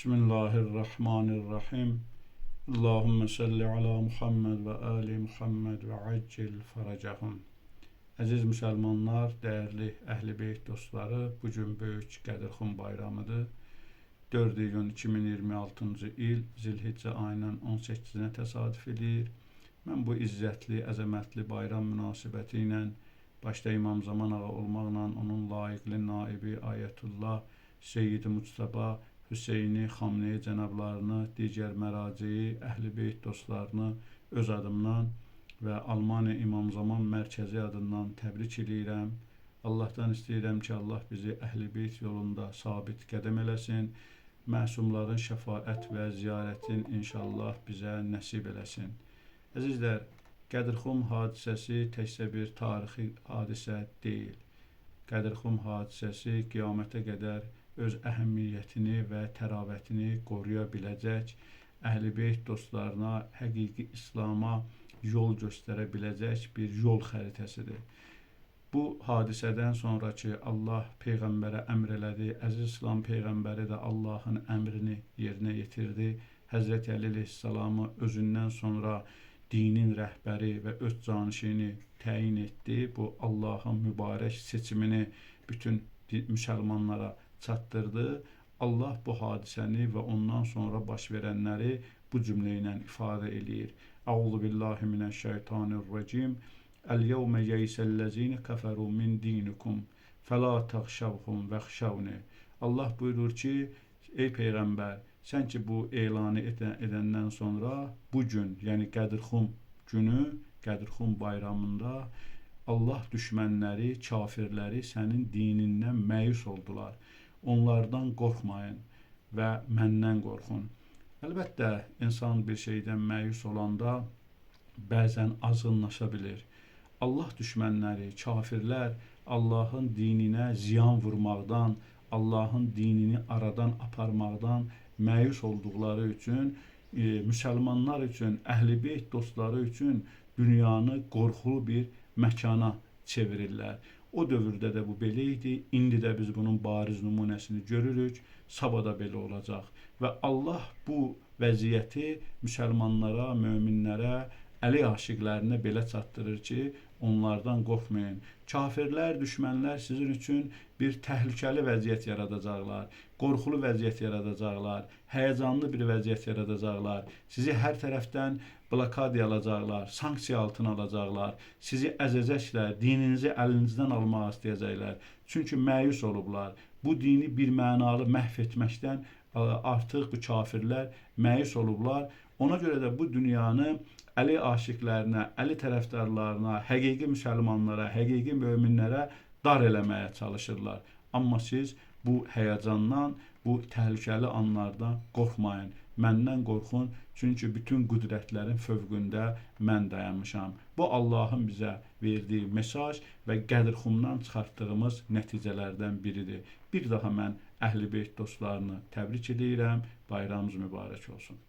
Bismillahirrahmanirrahim. Allahümme salli ala Muhammed ve ali Muhammed ve accil faracahum. Əziz müsəlmanlar, dəyərli Əhl-i Beyt dostları, bugün böyük Qədirxum bayramıdır. 4 iyun 2026-cı il Zilhiccə ayının 18-nə təsadüf edir. Mən bu izzətli, əzəmətli bayram münasibəti ilə başda İmam Zaman ağa olmaqla onun layiqli naibi Ayətullah Seyyid-i Muctəba Hüseyni Xamneyi cənablarını, digər məraciyi, Əhl-i Beyt dostlarını öz adımdan və Almaniya İmam Zaman mərkəzi adından təbrik edirəm. Allahdan istəyirəm ki, Allah bizi Əhl-i Beyt yolunda sabit qədəm eləsin. Məsumların şəfaət və ziyarətin inşallah bizə nəsib eləsin. Əzizlər, Qədirxum hadisəsi təkcə bir tarixi hadisə deyil. Qədirxum hadisəsi qiyamətə qədər öz əhəmiyyətini və təravətini qoruya biləcək, Əhl-i Beyt dostlarına həqiqi İslama yol göstərə biləcək bir yol xəritəsidir. Bu hadisədən sonraki Allah Peyğəmbərə əmr elədi, Əziz İslam Peyğəmbəri də Allahın əmrini yerinə yetirdi. Həzrəti Əli əleyhissalamı özündən sonra dinin rəhbəri və öz canişini təyin etdi. Bu Allahın mübarək seçimini bütün müsəlmanlara çatdırdı. Allah bu hadisəni və ondan sonra baş verənləri bu cümlə ilə ifadə eləyir. Əuzu billahi minəşşeytanirracim. Əl-yevmə yeysəllezine kəfəru min dinikum fəla təxşavhum vəxşavni. Allah buyurur ki, ey Peyğəmbər, sən ki bu elanı edəndən sonra bu gün, yəni Qədirxum günü, Qədirxum bayramında Allah düşmənləri, kafirləri sənin dinindən məyus oldular. Onlardan qorxmayın və məndən qorxun. Əlbəttə, insan bir şeydən məyus olanda bəzən azğınlaşa bilir. Allah düşmənləri, kafirlər Allahın dininə ziyan vurmaqdan, Allahın dinini aradan aparmaqdan məyus olduqları üçün, müsəlmanlar üçün, Əhl-i Beyt dostları üçün dünyanı qorxulu bir məkana çevirirlər. O dövrdə də bu belə idi, indi də biz bunun bariz nümunəsini görürük, sabah da belə olacaq. Və Allah bu vəziyyəti müsəlmanlara, möminlərə, Əli aşiqlərinə belə çatdırır ki, onlardan qorxmayın. Kafirlər, düşmənlər sizin üçün bir təhlükəli vəziyyət yaradacaqlar, qorxulu vəziyyət yaradacaqlar, həyəcanlı bir vəziyyət yaradacaqlar, sizi hər tərəfdən blokadiya alacaqlar, sanksiya altına alacaqlar, sizi əzəcəklər, dininizi əlinizdən almaq istəyəcəklər. Çünki məyus olublar. Bu dini bir mənalı məhv etməkdən artıq bu kafirlər məyus olublar. Ona görə də bu dünyanı Əli aşiqlərinə, Əli tərəfdarlarına, həqiqi müsəlmanlara, həqiqi möminlərə dar eləməyə çalışırlar. Amma siz bu həyəcandan, bu təhlükəli anlardan qorxmayın. Məndən qorxun, çünki bütün qüdrətlərin fövqündə mən dayanmışam. Bu Allahın bizə verdiyi mesaj və Qədirxumdan çıxartdığımız nəticələrdən biridir. Bir daha mən Əhl-i Beyt dostlarını təbrik edirəm. Bayramınız mübarək olsun.